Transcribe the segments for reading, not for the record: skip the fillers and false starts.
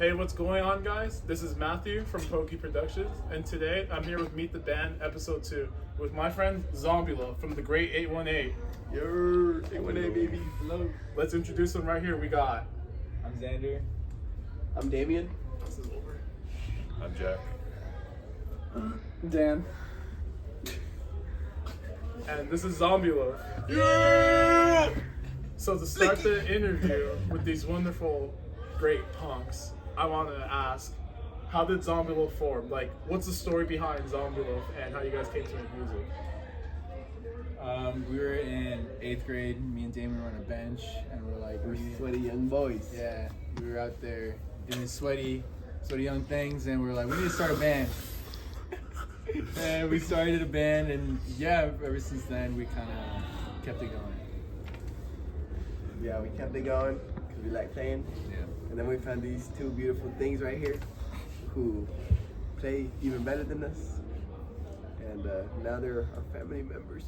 Hey, what's going on, guys? This is Matthew from Pokey Productions, and today I'm here with Meet the Band Episode 2 with my friend Zombieloaf from the great 818. Yo, 818 baby. Hello. Let's introduce them right here. We got... I'm Xander. I'm Damien. This is over. I'm Jack. Dan. And this is Zombieloaf. Yeah! So to start the interview with these wonderful, great punks, I want to ask, how did Zombieloaf form? Like, what's the story behind Zombieloaf and how you guys came to make music? We were in 8th grade. Me and Damon were on a bench, and We're sweaty young boys. Yeah, we were out there doing sweaty young things, and we were like, we need to start a band. And we started a band, and yeah, ever since then we kind of kept it going. Yeah, we kept it going because we like playing. Yeah. And then we found these two beautiful things right here who play even better than us. And now they're our family members.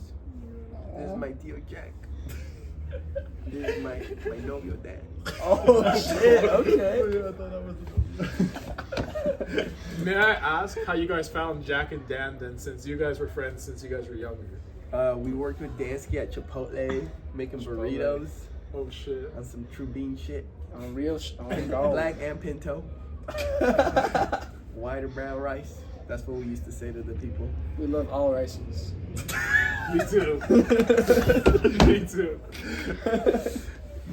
This is my dear Jack. This is my novio dad. Oh shit, okay. May I ask how you guys found Jack and Dan then, since you guys were friends since you guys were younger? We worked with Dansky at Chipotle, making burritos Oh shit. on some true bean shit. On real Black and pinto. White or brown rice. That's what we used to say to the people. We love all rices. Me too. Me too.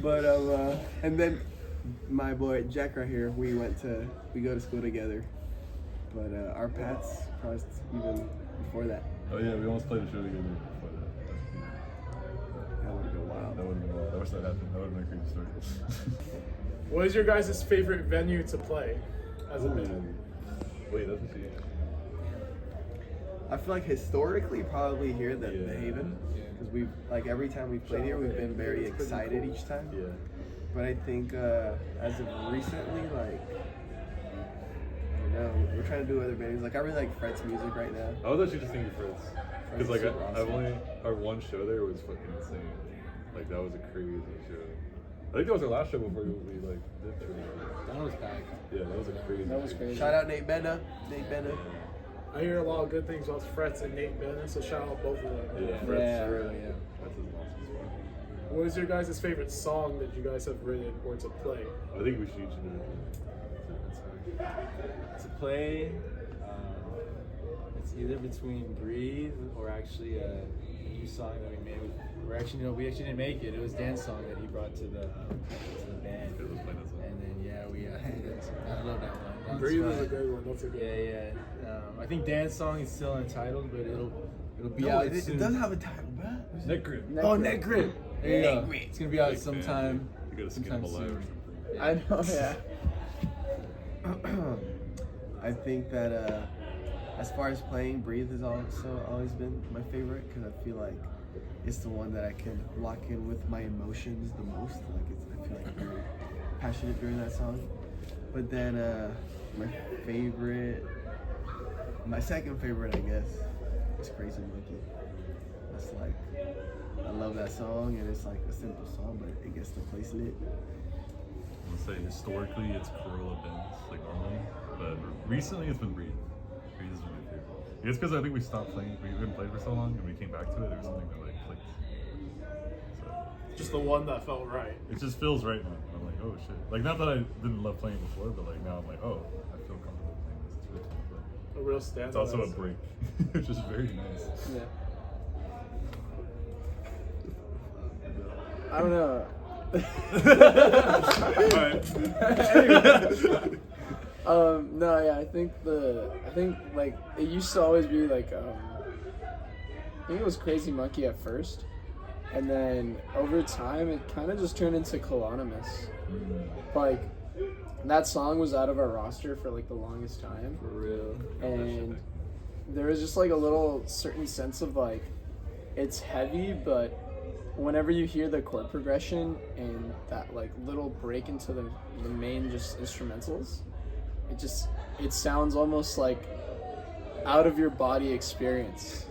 But and then my boy Jack right here, we go to school together. But our paths crossed even before that. Oh yeah, we almost played a show together before that. That would have been wild. That would have been wild. I wish that happened. That would have been a crazy story. What is your guys' favorite venue to play as a band? Wait, that's what you... I feel like historically, probably here the Haven, Yeah. because we've like every time we've played here, we've been very excited each time. Yeah. But I think as of recently, like I don't know, we're trying to do other venues. Like I really like Fred's music right now. I was actually just thinking Fred's. Because like super I've awesome. only... Our one show there was fucking insane. Like that was a crazy show. I think that was our last show before we like did that. That was back. Yeah, that was a crazy... That was crazy. Shout out Nate Benda. Nate Benda. I hear a lot of good things about Fretz and Nate Bennett, so shout out both of them. Yeah, Yeah, Fred's really, yeah. That's his awesome spot. What is your guys' favorite song that you guys have written or to play? I think we should each do it. To play, it's either between Breathe or actually a new song that we made. We actually didn't make it. It was Dan's song that he brought to the band. Yeah, let's play that song. And then I love that one. That one's Breathe is fun. a good one. That's a good one. Yeah. I think Dan's song is still untitled, but it'll be No, out it soon. does have a title, bro. Neck grip. Neck Grip. There you go. Grip. It's gonna be out Big fan, sometime. dude. You gotta skin him sometime alive or soon. something. I know. Yeah. I think that as far as playing, Breathe has also always been my favorite because I feel like it's the one that I can lock in with my emotions the most. Like I feel like very passionate during that song. But then my second favorite, I guess, is Crazy Monkey. It's like I love that song and it's like a simple song, but it gets the place lit. I would say historically it's Corolla Benz, like normally, but recently it's been Breathe. Breathe has been my favorite. It's because I think we stopped playing, we hadn't played for so long, and we came back to it, there was something that like clicked. So, Just the one that felt right. it just feels right now. I'm like, oh shit. Like, not that I didn't love playing before, but like now I'm like, oh, I feel comfortable playing this. It's really fun to play. A real stand. It's also a break, which is very nice. Yeah. I don't know. No, yeah, I think like it used to always be like I think it was Crazy Monkey at first, and then over time it kind of just turned into Colonymous. Like that song was out of our roster for like the longest time. For real. And there was just like a little certain sense of like it's heavy, but whenever you hear the chord progression and that like little break into the main just instrumentals, it sounds almost like out of your body experience.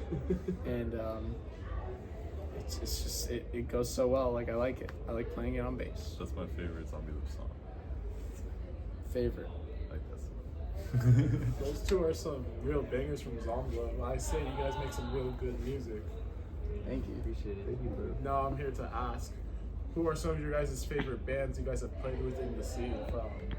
And it goes so well. Like I like it. I like playing it on bass. That's my favorite Zombieloaf song. Favorite. Those two are some real bangers from Zombieloaf. I say you guys make some real good music. Thank you. Appreciate it. Thank you, bro. Now I'm here to ask, who are some of your guys' favorite bands you guys have played with in the scene?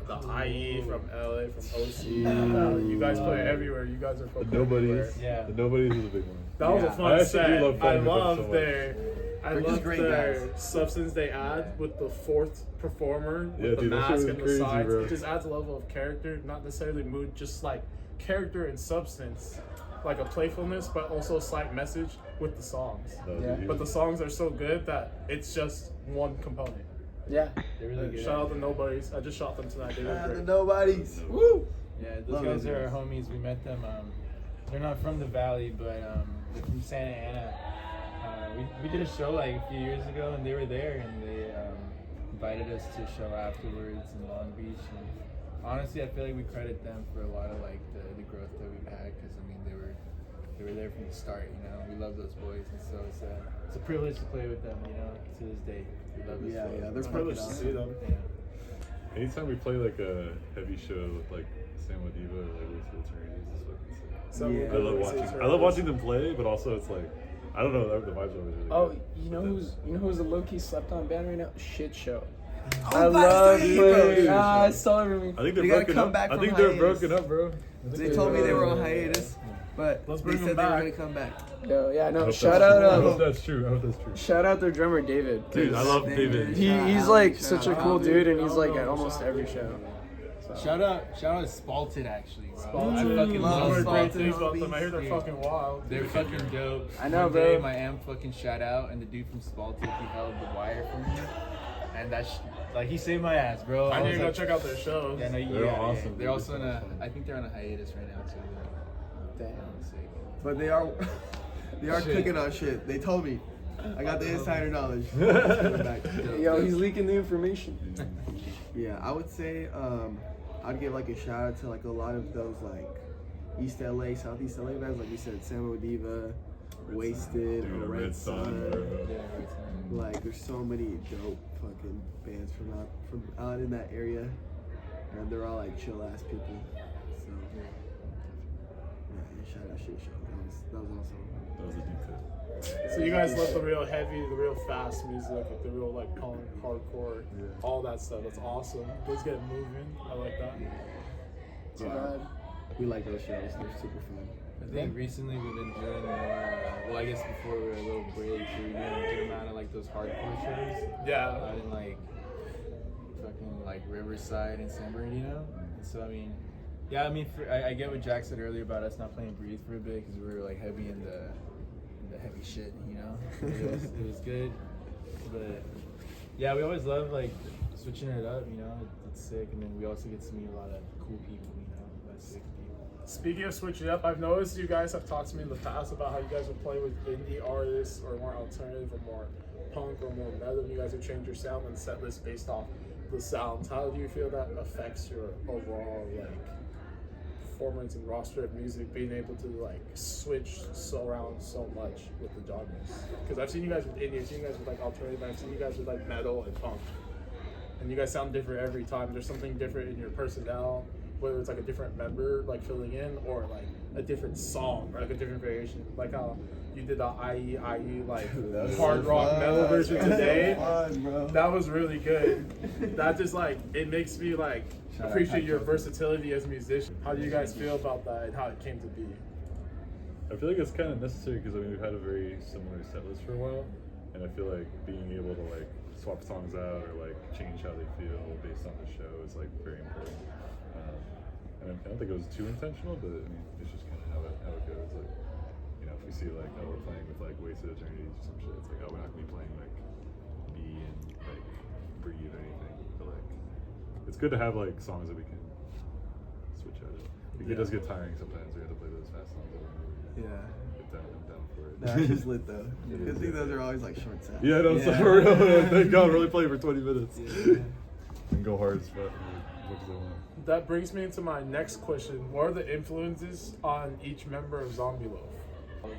From the IE, from LA, from OC. You guys play everywhere. You guys are The fucking Nobodies. everywhere. Yeah. The Nobodies is a big one. That was a Yeah. I fun actually set. do love I playing with them love so much. their They're just great guys. substance they add with the fourth performer with Yeah, the dude, that shit mask was and the crazy, sides. bro. It just adds a level of character, not necessarily mood, just like character and substance, like a playfulness, but also a slight message with the songs. No, dude, Yeah. he But the was- songs are so good that it's just one component. Yeah. They're really good. Shout out to Nobodies. I just shot them tonight. They were The great. nobodies. Woo! Yeah, those Love guys those are guys. our homies. We met them. They're not from the valley, but they're from Santa Ana. We did a show like a few years ago, and they were there, and they invited us to a show afterwards in Long Beach. And honestly, I feel like we credit them for a lot of like the growth that we've had, because I mean they were there from the start. You know, we love those boys, and so it's a privilege to play with them. You know, to this day, we love this. Yeah, show. yeah, they're It's a fucking privilege to awesome. see them. Yeah. Anytime we play like a heavy show with like Sam with Diva or like Wasted Eternities, it's fucking sick. So Yeah. I love watching them play, but also it's like I don't know, the vibes are always really Oh, good. you know who's a low key slept on band right now? Shit Show. Oh, I love Shit playing. Show. I saw everything. I think they're They gotta broken come up. back I from think they're hiatus. broken up, bro. I think They told me they were on hiatus, but Let's they bring said them they were back. gonna come back. Yo, yeah, I no. hope Shout that's true. I out, hope that's true. I hope that's true. shout out their drummer David. Dude, I love David. He's like such a cool dude, and he's like at almost every show. Shout out Spalted actually, bro. Spalted. I fucking Love I've heard love great Spalted. things about them. I hear they're Yeah. fucking wild. They're fucking dope. I know, One day, bro. my amp fucking shot out, and the dude from Spalted, he held the wire for me, and that's like he saved my ass, bro. I need was to go like, check out their shows. Yeah, no, They're yeah, awesome, yeah. dude. They're also in They're a. so fun. I think they're on a hiatus right now too. Damn. Sick. But they are Shit. cooking on shit. They told me. I got the insider knowledge. Coming back. Yo, he's leaking the information. Yeah, I would say I'd give like a shout out to like a lot of those like East LA, Southeast LA bands, like you said, Samo Diva, Wasted, Dude, or Red Red Sun, Sun. bro. Yeah, right. Like there's so many dope fucking bands from out in that area, and they're all like chill ass people. So yeah, shout out Shit Show. That was awesome. That was a deep cut. So you guys love the real heavy, the real fast music, like the real like punk, hardcore, Yeah. all that stuff. That's awesome. Let's get it moving. I like that. Too Yeah. bad. We like those shows. They're super fun. I think recently we've been doing more. Well, I guess before we were a little break, we were doing a good amount of like those hardcore shows. Yeah. Out in like fucking like Riverside and San Bernardino. And so I mean, yeah, I mean, I get what Jack said earlier about us not playing Breathe for a bit because we were like heavy in the heavy shit, you know. It was good, but yeah, we always love like switching it up, you know. It's sick, and then we also get to meet a lot of cool people, you know, like sick people. Speaking of switching up, I've noticed you guys have talked to me in the past about how you guys would play with indie artists or more alternative or more punk or more metal. You guys would change your sound and set list based off the sounds. How do you feel that affects your overall like performance and roster of music, being able to like switch around so much with the genres? Because I've seen you guys with indie, I've seen you guys with like alternative, I've seen you guys with like metal and punk, and you guys sound different every time. There's something different in your personnel, whether it's like a different member like filling in or like a different song or like a different variation, like how you did the IE like That's hard so rock fun. metal version That's so today. fun, bro. That was really good. That just like it makes me like Shout out appreciate Pat your Joker. versatility as a musician. How do you guys feel about that and how it came to be? I feel like it's kind of necessary because I mean we've had a very similar set list for a while, and I feel like being able to like swap songs out or like change how they feel based on the show is like very important. And I don't think it was too intentional, but I mean it's just kind of how it goes. Like you know if we see like oh we're playing with like Wasted Eternities or some shit, it's like oh we're not gonna be playing like B and like Breathe or anything, but like it's good to have like songs that we can switch out of. Like, it does get tiring sometimes. We have to play those fast songs over and over again. Yeah. I'm down for it. Nah, it's just lit though. Because I think those are always like short sets. Yeah, no, Yeah. so for real. Thank God, really play for 20 minutes. Yeah. And go hard as fuck, as much as I want. That brings me into my next question. What are the influences on each member of Zombieloaf?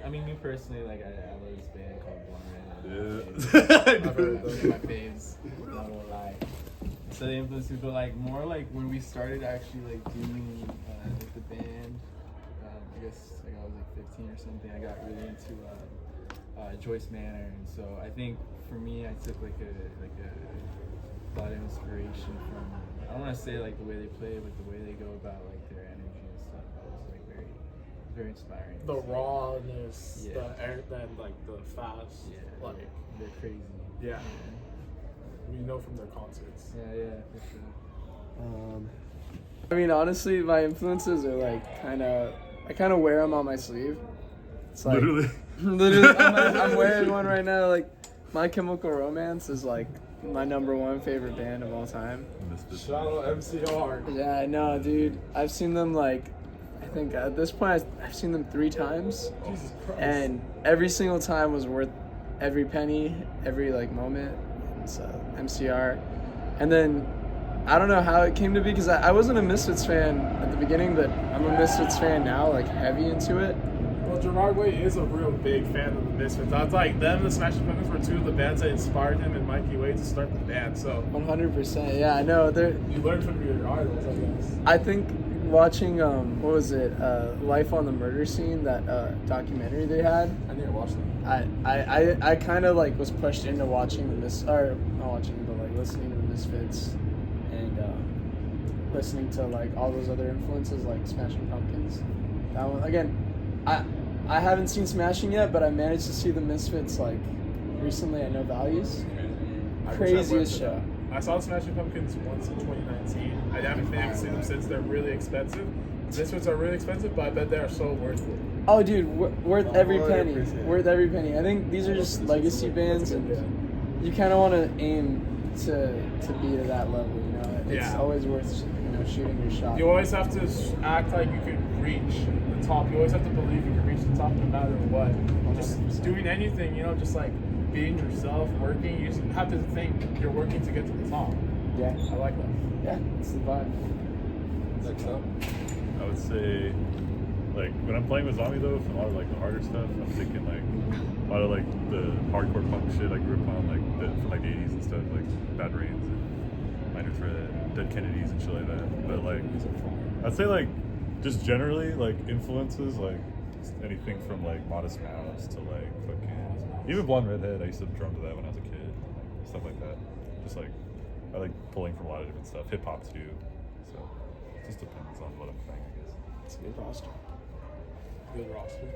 I mean, me personally, like I love this band called Blind. Yeah. I've heard those are my faves. Not gonna lie. So the influences, but like more like when we started actually like doing like the band, I guess like I was like 15 or something. I got really into Joyce Manor, and so I think for me, I took like a lot of inspiration from. I don't want to say like the way they play, but the way they go about like their energy and stuff. That was like very inspiring. The rawness, Yeah. the air, then like the fast, Yeah, like they're crazy. yeah. We know from their concerts. Yeah, for sure. I mean, honestly, my influences are like I kind of wear them on my sleeve. It's like, literally, I'm wearing one right now. Like, My Chemical Romance is like my #1 favorite band of all time. Shout out MCR. Yeah, I know, dude. I've seen them like, I think at this point I've seen them 3 times, Jesus Christ. and every single time was worth every penny, every like moment. So MCR, and then I don't know how it came to be because I wasn't a Misfits fan at the beginning, but I'm a Misfits fan now, like heavy into it. Well, Gerard Way is a real big fan of the Misfits. I was like, them and the Smashing Pumpkins were 2 of the bands that inspired him and Mikey Way to start the band. So 100%. Yeah, I know. you learned from your idols, I guess. I think watching what was it, Life on the Murder Scene, that documentary they had. I need to watch them. I kind of like was pushed into watching not watching, but like listening to the Misfits and listening to like all those other influences like Smashing Pumpkins. That one again, I haven't seen Smashing yet, but I managed to see the Misfits like recently at No Values. I wish I went Craziest to show. that. I saw the Smashing Pumpkins once in 2019. I haven't been able to see them since. They're really expensive. Misfits are really expensive, but I bet they are so worth it. Oh, dude, worth every penny. 100%. Worth every penny. I think these are just legacy bands, and you kind of want to aim to be to that level. You know, it's Yeah. always worth shooting your shot. You always have to act like you can reach the top. You always have to believe you can reach the top no matter what. Just doing anything, just like being yourself, working. You just have to think you're working to get to the top. Yeah, I like that. yeah, it's the vibe. Next up. I would say, like, when I'm playing with Zombieloaf and a lot of, like, the harder stuff, I'm thinking, like, a lot of, like, the hardcore punk shit I grew up on, like, from, like, the 80s and stuff, like, Bad Brains and Minor Threat, Dead Kennedys and shit like that. But, like, I'd say, like, just generally, like, influences, like, anything from, like, Modest Mouse to, like, fucking, even Blonde Redhead, I used to drum to that when I was a kid, like, stuff like that. Just, like, I like pulling from a lot of different stuff, hip-hop, too. So, it just depends on what I'm playing, I guess. It's a good roster. Good roster.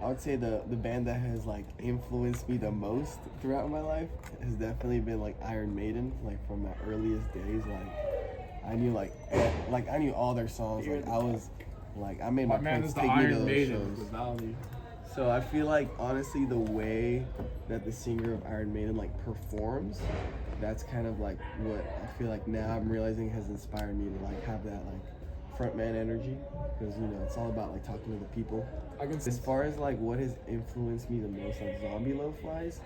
I would say the band that has like influenced me the most throughout my life has definitely been like Iron Maiden. Like from my earliest days, like I knew all their songs. Like I was like I made my man parents is the take me to Iron those Maiden. shows. Valley. So I feel like honestly the way that the singer of Iron Maiden like performs, that's kind of like what I feel like now I'm realizing has inspired me to like have that like frontman energy, because it's all about like talking to the people. I can As far as like what has influenced me the most, like Zombieloaf wise,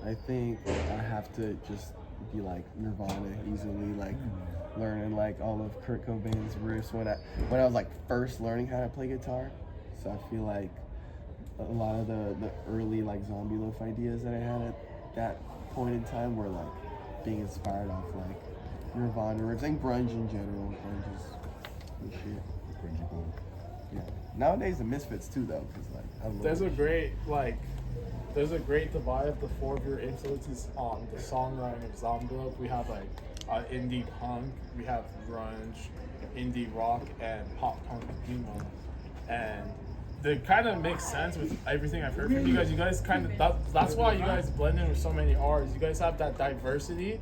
I think I have to just be like Nirvana easily, like learning like all of Kurt Cobain's riffs when I was like first learning how to play guitar. So I feel like a lot of the early like Zombieloaf ideas that I had at that point in time were like being inspired off like Nirvana riffs and grunge in general. Grunge is good shit. Grungy boy. Yeah. Nowadays the Misfits too though, because like I love There's a great divide of the 4 of your influences on the songwriting of Zombieloaf. We have like indie punk, we have grunge, indie rock, and pop punk emo. And it kind of makes sense with everything I've heard from you guys. You guys kind of, that's why you guys blend in with so many artists. You guys have that diversity,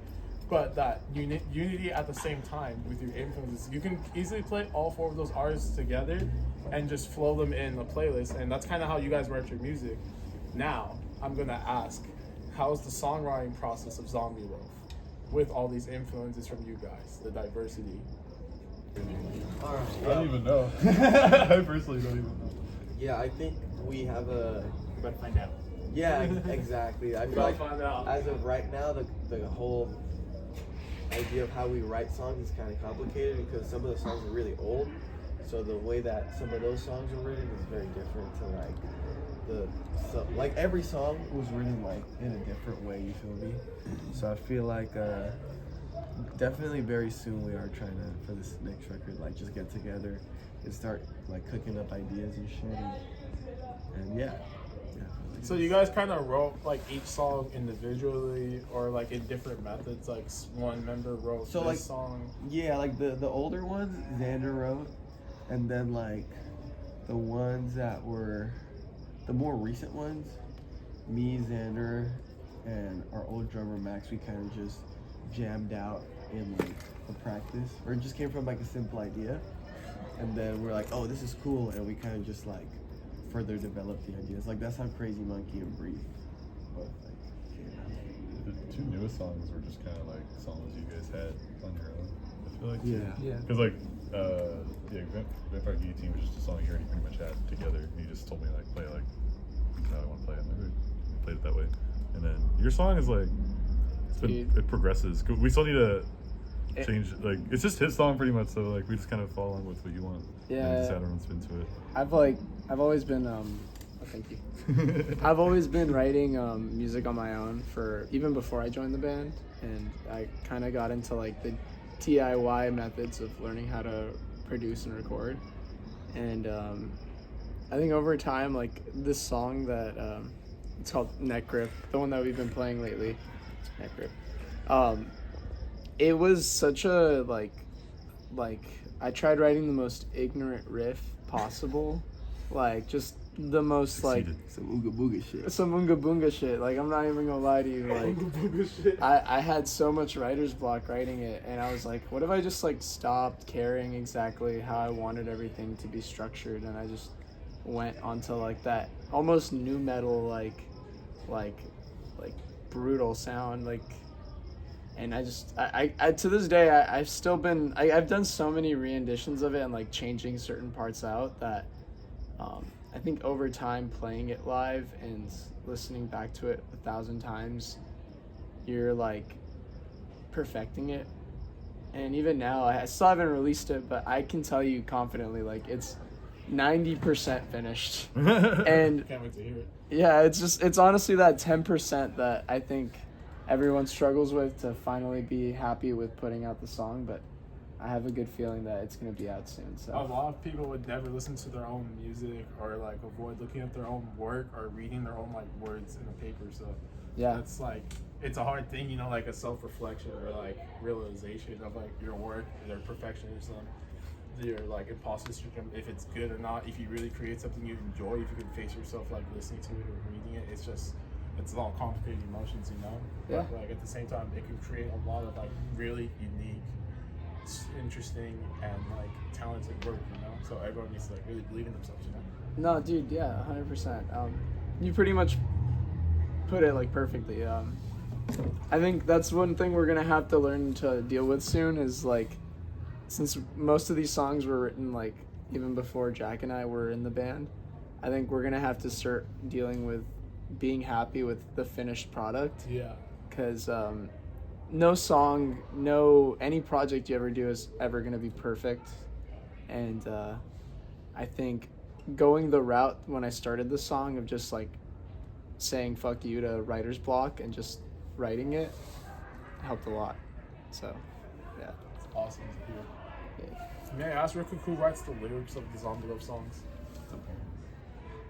but that unity at the same time with your influences. You can easily play all 4 of those artists together and just flow them in the playlist. And that's kind of how you guys write your music. Now, I'm going to ask, how's the songwriting process of Zombieloaf with all these influences from you guys, the diversity? I don't even know. I personally don't even know. Yeah, I think we have a. We're about to find out. Yeah, exactly. I We're feel about to like find out. as of right now, the whole idea of how we write songs is kind of complicated because some of the songs are really old. So the way that some of those songs are written is very different to like every song was written like in a different way. You feel me? So I feel like definitely very soon we are trying to, for this next record, like just get together and start like cooking up ideas and shit. And yeah. So you guys kind of wrote like each song individually, or like in different methods. Like one member wrote So, this like, song. Yeah, like the older ones Xander wrote, and then like the ones that were the more recent ones, me, Xander, and our old drummer Max, we kind of just jammed out in like a practice, or it just came from like a simple idea, and then we're like, oh, this is cool, and we kind of just like further developed the ideas. Like that's how Crazy Monkey and Breathe both like came out. The two newest songs were just kind of like songs you guys had on your own. I feel like. Yeah. Because like, Vampire Geek Team was just a song you already pretty much had together. And you just told me like play like how I want to play it. And we played it that way. And then your song is like, it progresses. We still need to change. Like it's just his song pretty much. So like we just kind of follow along with what you want. Yeah. And just add our own spin to it. I've always been thank you. I've always been writing music on my own for even before I joined the band, and I kind of got into like the DIY methods of learning how to produce and record. And I think over time, like this song that it's called Neck Grip, the one that we've been playing lately, Neck Grip. It was such a like I tried writing the most ignorant riff possible, like just the most like Some ooga booga shit. some unga boonga shit. Like I'm not even gonna lie to you. Like I had so much writer's block writing it, and I was like, what if I just like stopped caring exactly how I wanted everything to be structured, and I just went onto like that almost nu metal like brutal sound like. And I to this day, I've still been, I've done so many renditions of it and like changing certain parts out that I think over time playing it live and listening back to it 1,000 times, you're like perfecting it. And even now, I still haven't released it, but I can tell you confidently, like it's 90% finished. And Can't wait to hear it. yeah, it's honestly that 10% that I think everyone struggles with to finally be happy with putting out the song, but I have a good feeling that it's going to be out soon. So A lot of people would never listen to their own music, or like avoid looking at their own work or reading their own like words in a paper. So yeah, it's like it's a hard thing, you know, like a self-reflection or like realization of like your work, their perfectionism, your like imposter syndrome, if it's good or not. If you really create something you enjoy, if you can face yourself like listening to it or reading it, it's a lot of complicated emotions, you know. Yeah. But, like at the same time, it can create a lot of like really unique, interesting, and like talented work, you know. So everyone needs to like really believe in themselves, you know. no, dude, yeah, 100%. You pretty much put it like perfectly. I think that's one thing we're gonna have to learn to deal with soon is like, since most of these songs were written like even before Jack and I were in the band, I think we're gonna have to start dealing with being happy with the finished product. Yeah. Because no song, any project you ever do is ever gonna be perfect. And I think going the route when I started the song of just like saying fuck you to writer's block and just writing it helped a lot. So yeah. It's awesome to hear. Yeah. May I ask real quick, who writes the lyrics of the Zombieloaf songs?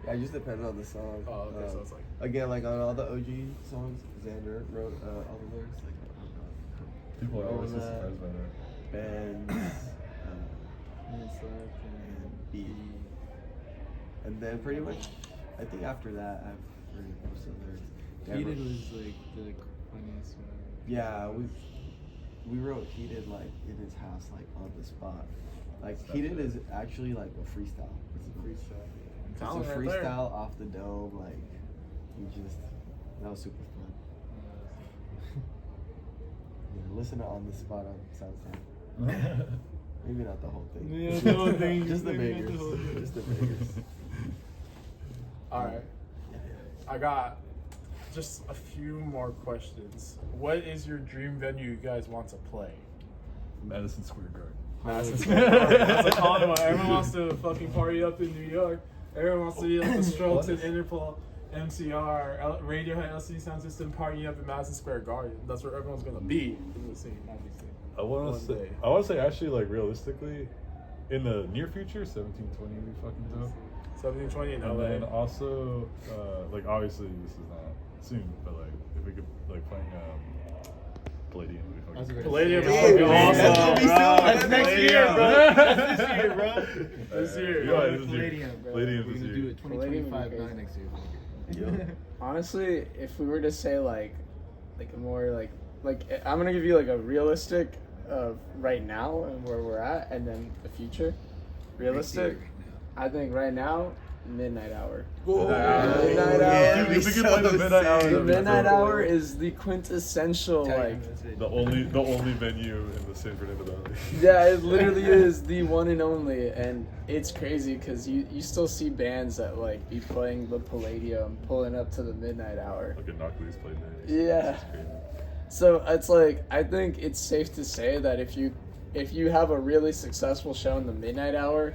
Yeah, it just depends on the song. Oh, okay, so it's like Again, like on all the OG songs, Xander wrote all the lyrics. Like People are always so Rona, surprised by that. Benz, and B. And then pretty much, I think after that, I've heard most of the lyrics. Heated was like the funniest one. Yeah, we wrote Heated like in his house, like on the spot. Like Heated is actually like a freestyle. It's a freestyle. It's a Talent right there. freestyle off the dome. Like that was super fun. Yeah, listen to On the Spot on SoundCloud. Maybe not the whole thing. Yeah, the whole thing. Just the Maybe not bangers. the whole thing. Just the bangers. all right. I got just a few more questions. What is your dream venue you guys want to play? Madison Square Garden. Madison Square Garden. That's a common one. Everyone wants to fucking party up in New York. Everyone wants to be like the Strokes and Interpol. MCR, Radiohead LCD sound system partying up in Madison Square Garden. That's where everyone's gonna be in the scene. I want to say actually, like, realistically, in the near future, 1720 would be fucking dope. 1720 in And LA. then also, like, obviously this is not soon, but like if we could like playing Palladium would be fucking dope. Palladium is Hey, fucking man, awesome. that's gonna be bro. soon. That's That's next next year, year, bro. bro. That's this year, bro. This year. Yeah, this is Palladium, bro. Palladium We're this gonna year. do it 2025 not next year. Honestly, if we were to say like a more like I'm gonna give you like a realistic of right now and where we're at, and then the future. Realistic, I think right now, midnight hour. Midnight hour. Dude, if we could play the midnight hour, The that'd be midnight perfect. hour is the quintessential like. The only venue in the San Fernando Valley. Yeah, it literally is the one and only, and it's crazy because you still see bands that like be playing the Palladium, pulling up to the midnight hour. Like a Knock Loose played there. Yeah. It's crazy. So it's like I think it's safe to say that if you have a really successful show in the midnight hour,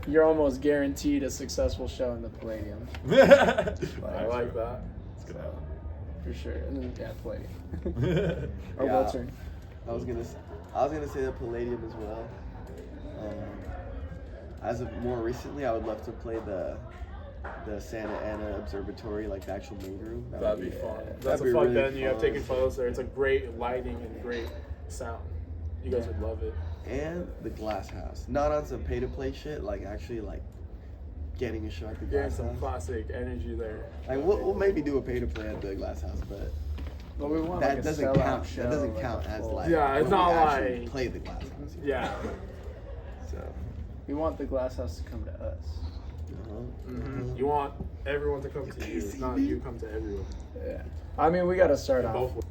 you're almost guaranteed a successful show in the Palladium. I like that. It's gonna happen. For sure. And then yeah, Palladium. Or Yeah. Walter. I was gonna say the Palladium as well. As of more recently, I would love to play the Santa Ana Observatory, like the actual main room. That'd be fun. That's that'd a be fun really venue. I've fun. taken photos there. It's a great lighting and great sound. You guys would love it. And the Glass House, not on some pay-to-play shit, like actually like getting a show at the Getting Glass some House. classic energy there. Like we'll maybe do a pay-to-play at the Glass House, but But we want that like a doesn't sellout count. show. That doesn't like, count a as full- like Yeah, it's when not we actually like- play the Glass House. Yeah. So. We want the Glass House to come to us. Mm-hmm. You want everyone to come to you, see not me? you come to everyone. Yeah. I mean, we got to start off. Both.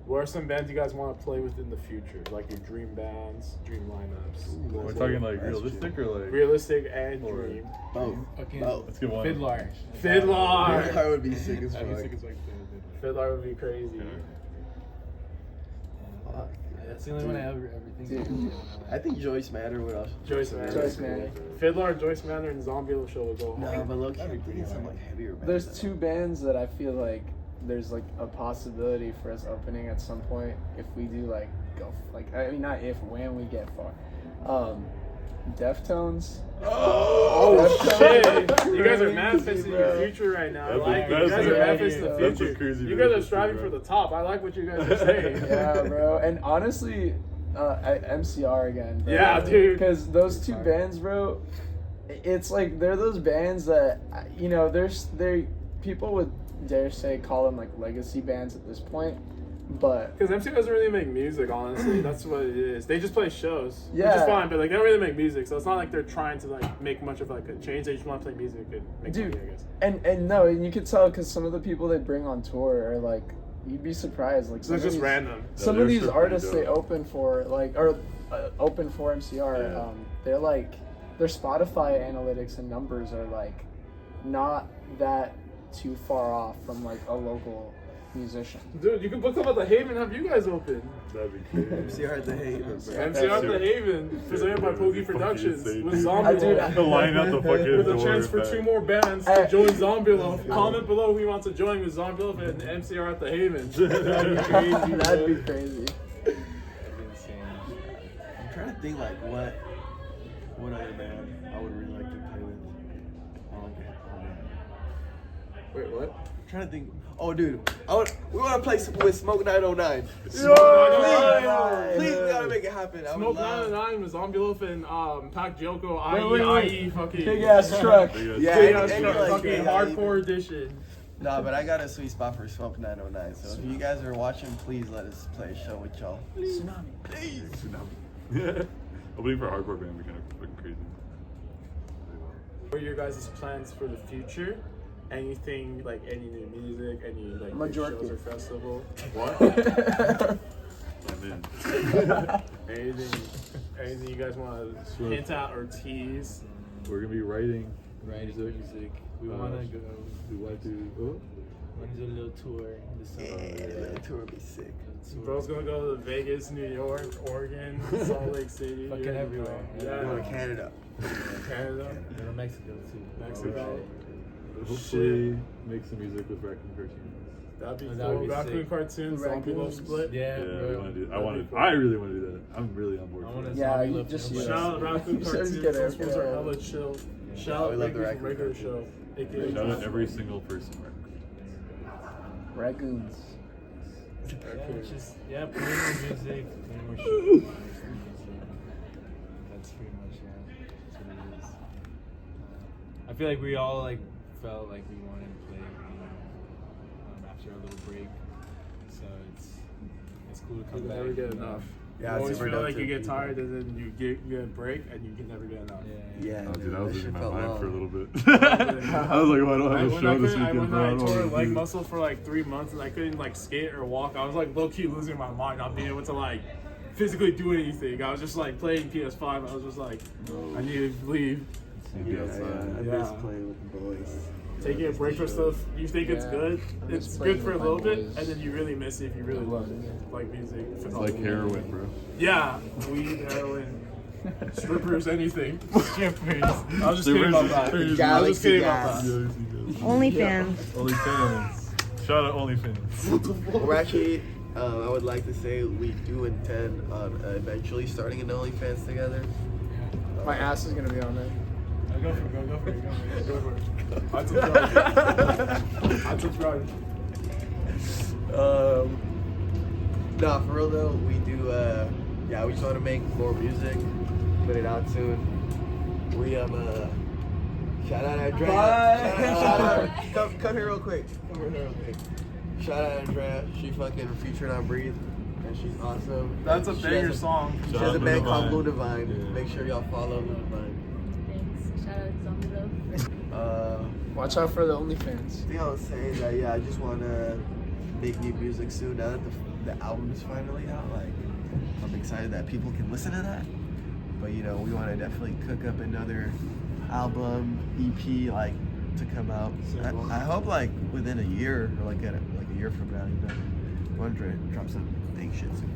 What are some bands you guys want to play with in the future? Like your dream bands, dream lineups? We're talking like That's realistic or like Realistic and Or- dream. Both. Okay. Both. Let's get one. Fiddler. Fiddler! That would be sick as That'd be fuck. sick as fuck. Fiddler would be crazy. Yeah. Fuck. That's the only one I ever think Dude. of. I think Joyce Manor would also. Joyce Manor. Joyce Manor. Fiddler, Joyce Manor, and Zombieloaf show would go No, hard. but look, I'm thinking some like heavier bands. There's though. two bands that I feel like there's like a possibility for us opening at some point if we do like I mean not if, when we get far. Deftones. Oh That's shit! so You guys are crazy, manifesting bro. your future right now. I That's like a- it. You that's guys a- are manifesting the that's a future. crazy You guys are manifesting, striving bro. for the top. I like what you guys are saying. Yeah, bro. And honestly, MCR again. Bro. Yeah, dude. Because those two bands, bro, it's like they're those bands that they're people would dare say call them like legacy bands at this point, but Because MC doesn't really make music, honestly. That's what it is. They just play shows, which Yeah. is fine, but like they don't really make music, so it's not like they're trying to like make much of like a change. They just want to play music and make Dude. money, I guess. and no, and you could tell because some of the people they bring on tour are like you'd be surprised like So some it's of just these- random. Some they're of these sure pretty artists they dope. open for open for MCR, Yeah. they're like their Spotify analytics and numbers are like not that too far off from like a local musician. Dude, you can book them at the Haven and have you guys open. That'd be crazy. MCR at the Haven, bro. MCR at the Haven, presented by Pokey Productions, insane, with dude. Zombieloaf. The line out the fucking With a door, chance for man. 2 more bands to join Zombieloaf. Comment below who wants to join with Zombieloaf and MCR at the Haven. That'd be crazy. That'd bro. be crazy. That'd be insane. I'm trying to think like what other band I would really like to play with. Wait, what? I'm trying to think. Oh, dude, we want to play with Smoke 909. Please, we gotta make it happen. I would Smoke love. 909 with Zombieloaf and Pac Joko, Wait. IE, fucking Big ass truck. Yeah, big and- ass and truck, like, fucking yeah, hardcore edition. Nah, but I got a sweet spot for Smoke 909. So if you guys are watching, please let us play a show with y'all. Tsunami. Yeah. Opening for a hardcore band would be kind of fucking crazy. What are your guys' plans for the future? Anything like any new music, any like big Majority. shows or festival? What? I'm in. anything you guys want to hint at or tease? We're gonna be writing Music. We want to go. We want to. Want to do a little tour in the Yeah, summer. the tour would be sick. Bro's gonna go to Vegas, New York, Oregon, Salt Lake City. Fucking You're- everywhere. We're going to Yeah. Canada. Canada, Go to Mexico too. Mexico. hopefully make some music with Raccoon Cartoons. That'd be That would cool. be Raccoon sick. Cartoons, Zombieloaf split. Yeah, Yeah, we bro. want to do. That'd be cool. I really want to do that. I'm really on board. I for want that. to Yeah, you Zombieloaf just- and Shout out Raccoon Just Cartoons. get it, Those ones get are it. hella chill. Shout we out love the Raccoon Raccoon regular Cartoons. show. AKA Shout out every single person. Raccoons. Yeah, it's just play more music, play more shit. That's pretty much that's what it is. I feel like we all like felt like we wanted to play, after a little break. So it's cool to come You back. can never get and, enough. Yeah, You it's always super feel dope like to- you get tired and then you get a break and you can never get enough. Yeah. Yeah, Oh, dude, I was losing my felt mind long. for a little bit. I was like, well, I don't have a show this weekend, when bro. I I don't tore want leg to do. muscle for like 3 months and I couldn't like skate or walk, I was like low key losing my mind, not being able to like physically do anything. I was just like playing PS5. I was just like, I need to leave. Be Yeah, outside. I Yeah. miss playing with the boys. Taking a break from stuff you think it's Yeah. good, I it's miss good playing for a with little my bit, boys. and then you really miss it if you really love like music. It's like heroin, bro. Yeah, weed, heroin, strippers, anything. Strippers. I was just kidding about that. I was just Galaxy kidding about gas. that. OnlyFans. OnlyFans. Shout out OnlyFans. We're actually, I would like to say we do intend on eventually starting an OnlyFans together. My ass is gonna be on there. Go for it. I subscribe. Nah, for real though, we do. We just want to make more music, put it out soon. We shout out Andrea. Shout out, come here real quick. Shout out Andrea. She fucking featured on Breathe, and she's awesome. That's a She banger has song. She has a band called Blue Divine. Divine. Yeah. Make sure y'all follow Blue Divine. Thanks. Shout out Zombieloaf. Watch out for the OnlyFans. I think I was saying that I just want to make new music soon. Now that the album is finally out, like I'm excited that people can listen to that. But we want to definitely cook up another album, EP, like to come out. I hope like within a year or like a year from now. We want to drop some big shit soon.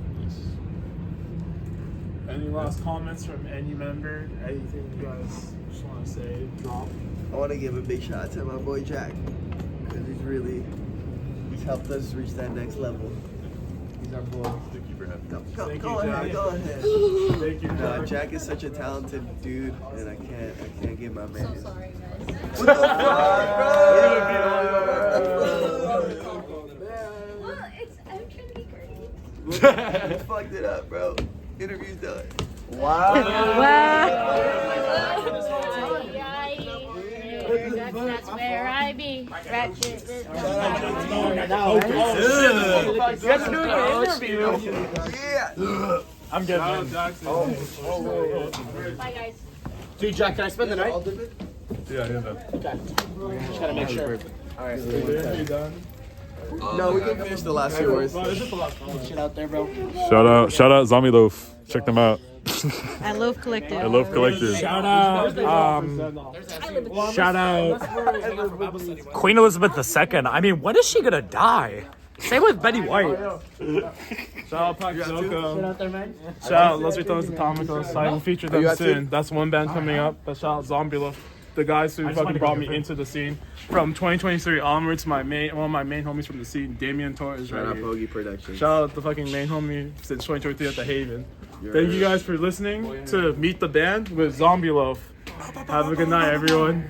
Any last comments from any member? Anything you guys just want to say? Drop. I want to give a big shout out to my boy Jack because he's helped us reach that next level. He's our boy. Thank you for having me. Thank Go you, ahead, Jack. go ahead. Thank you, Nah, Jack. Jack is such a talented dude, and I can't give my man. So sorry, guys. What the fuck, Well, I'm trying to be great. bro? You fucked it up, bro. Interview's done. That's where I be. Ratchet. Yeah. I'm getting Shout out Jackson. Bye, guys. Dude, Jack, can I spend the night? Yeah, no. Just gotta make sure. You done? No, we can finish the last few words. Bro, this is the last one. Shit out there, bro. Shout out Zombieloaf. Check them out. I love Collective. I love Collective. Shout out, shout out, Queen Elizabeth II. I mean, when is she gonna die? Same with Betty White. Shout out Pac Zoco. Out there, man. Shout out Los Ritones Atomicos. I will feature them soon. That's one band coming up. But shout out Zombieloaf. The guys who fucking brought me into the scene. From 2023 onwards, one of my main homies from the scene, Damian Torres. Shout out Right here. Bogey Productions. Shout out the fucking main homie since 2023 at the Haven. Thank you guys for listening to Meet the Band with Zombieloaf. Have a good night, everyone.